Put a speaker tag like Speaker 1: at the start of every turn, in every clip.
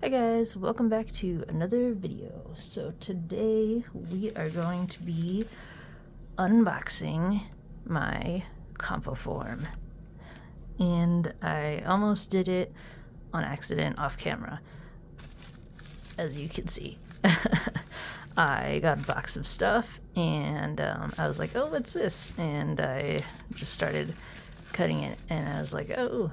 Speaker 1: Hi guys, welcome back to another video. So today we are going to be unboxing my Compoform. And I almost did it on accident off camera, as you can see. I got a box of stuff and I was like, oh, what's this? And I just started cutting it and I was like, oh,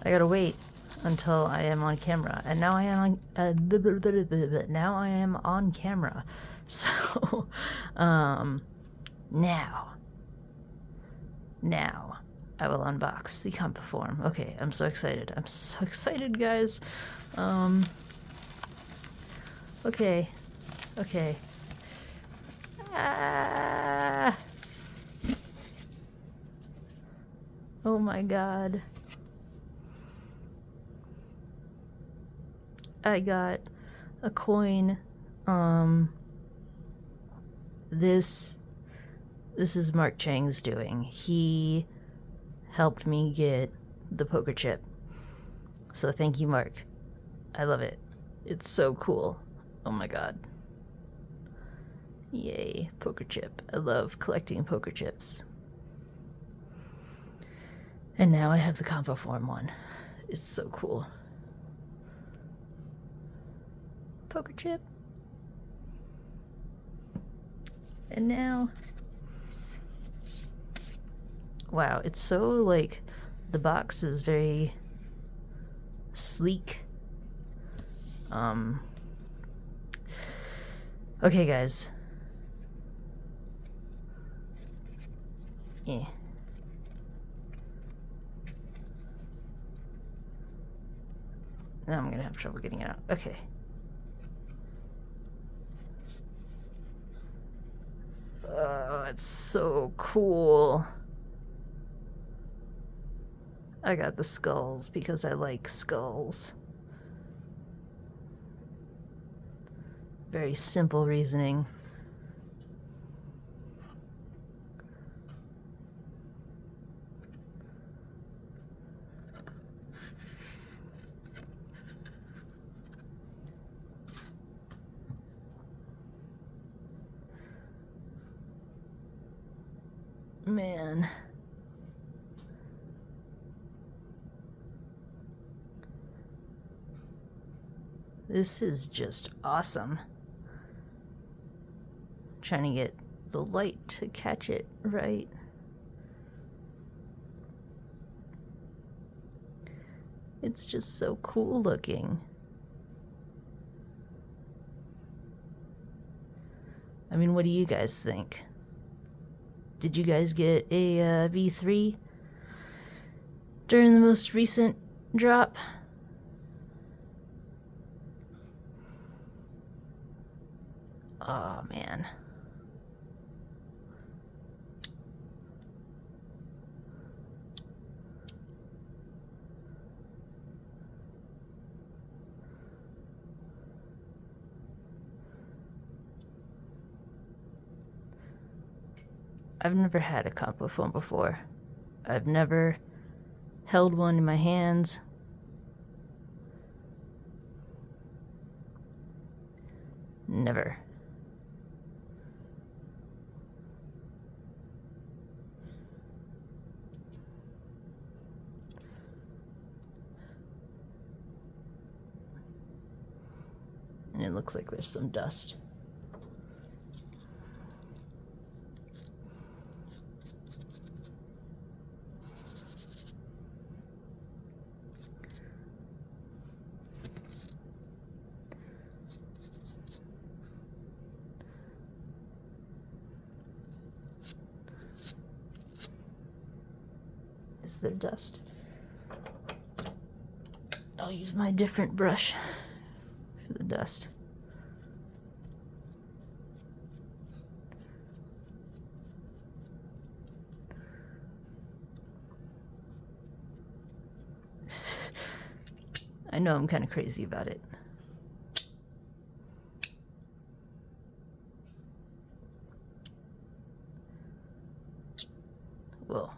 Speaker 1: I gotta wait until I am on camera, and now I am on now I am on camera. So now I will unbox the Compoform. Okay, I'm so excited. I'm so excited, guys. Okay. Ah. Oh my god. I got a coin. This is Mark Chang's doing. He helped me get the poker chip. So thank you, Mark. I love it. It's so cool. Oh my god. Yay, poker chip. I love collecting poker chips. And now I have the Compoform one. It's so cool. Poker chip. And now, wow, it's so like, the box is very sleek. Okay guys. Yeah. Now I'm gonna have trouble getting it out. Okay. Oh, it's so cool. I got the skulls because I like skulls. Very simple reasoning. Man. This is just awesome. Trying to get the light to catch it right. It's just so cool looking. I mean, what do you guys think? Did you guys get a V3 during the most recent drop? Oh man. I've never had a Compoform before. I've never held one in my hands. Never. And it looks like there's some dust. Is there dust? I'll use my different brush for the dust. I know I'm kind of crazy about it. Whoa.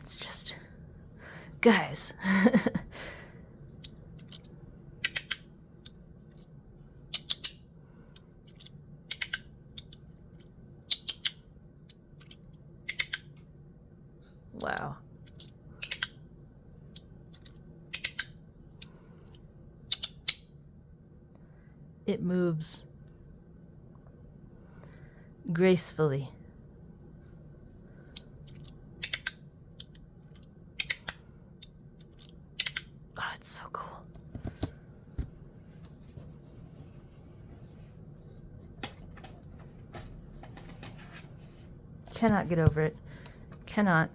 Speaker 1: it's just, guys. Wow. It moves gracefully. Oh, it's so cool. Cannot get over it. Cannot.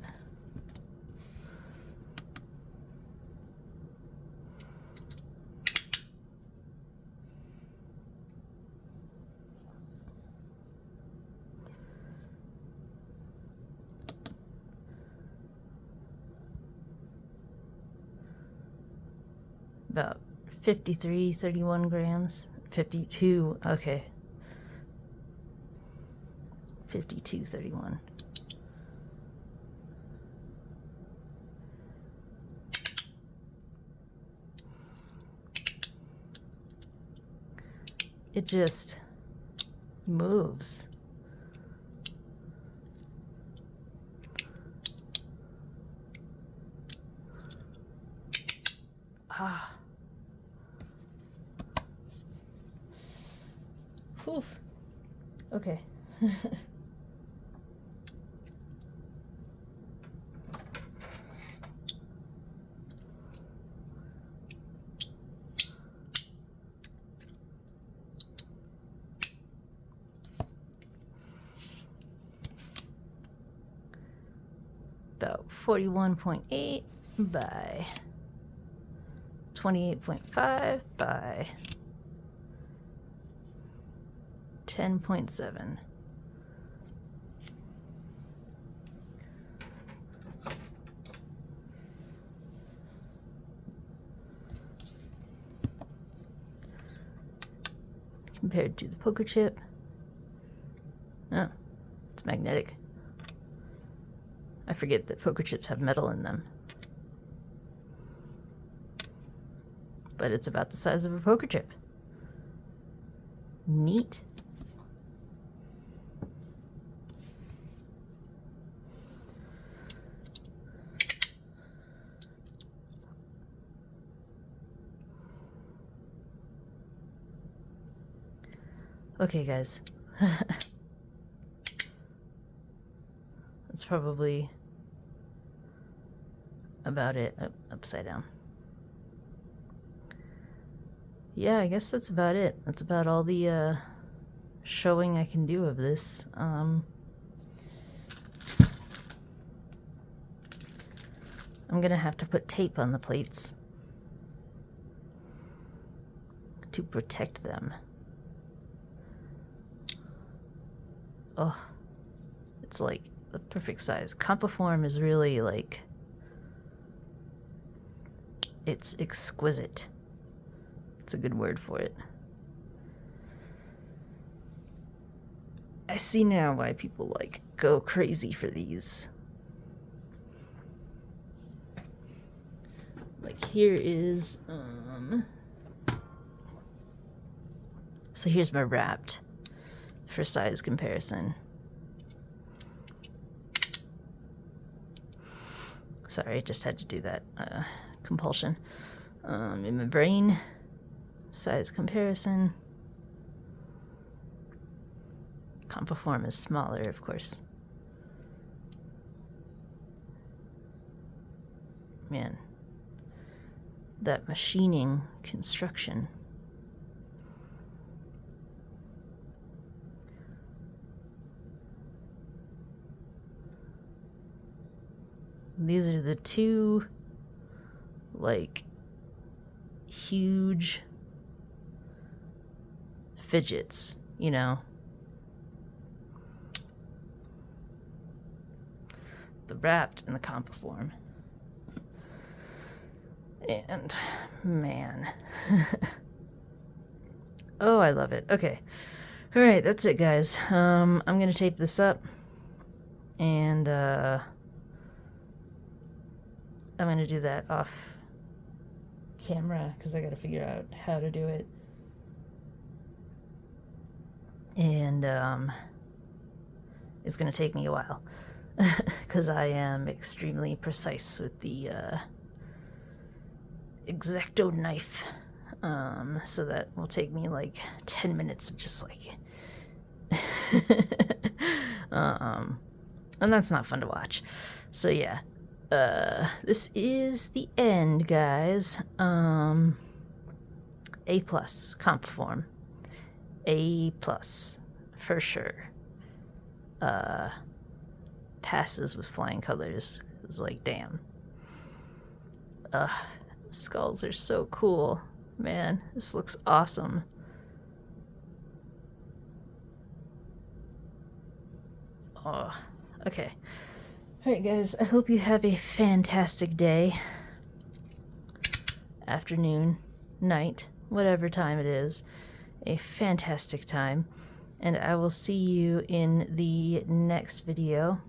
Speaker 1: About 31 grams. 52, okay. 52.31. It just moves. Ah. Whew. Okay. About 41.8 by 28.5 by 10.7. Compared to the poker chip. Oh, it's magnetic. I forget that poker chips have metal in them. But it's about the size of a poker chip. Neat. Okay, guys. That's probably about it. Oh, upside down. Yeah, I guess that's about it. That's about all the showing I can do of this. I'm gonna have to put tape on the plates to protect them. Oh, it's like the perfect size. Compoform is really like, it's exquisite. It's a good word for it. I see now why people like go crazy for these. Like here is, so here's my wrapped for size comparison. Sorry, I just had to do that compulsion. In my brain, size comparison. Compoform is smaller, of course. Man, that machining construction. These are the two, like, huge fidgets, you know? The wrapped and the Compoform. And, man. Oh, I love it. Okay. All right, that's it, guys. I'm going to tape this up. And, I'm going to do that off camera because I got to figure out how to do it. And it's going to take me a while because I am extremely precise with the X-Acto knife. So that will take me like 10 minutes of just like and that's not fun to watch. So yeah, this is the end, guys. A+ Compoform, A+ for sure. Passes with flying colors. It's like, damn. Skulls are so cool, man. This looks awesome. Oh, okay. Alright, guys, I hope you have a fantastic day, afternoon, night, whatever time it is. A fantastic time. And I will see you in the next video.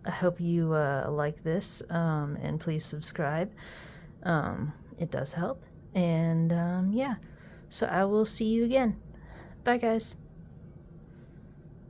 Speaker 1: I hope you like this, and please subscribe. It does help. And yeah, so I will see you again. Bye, guys.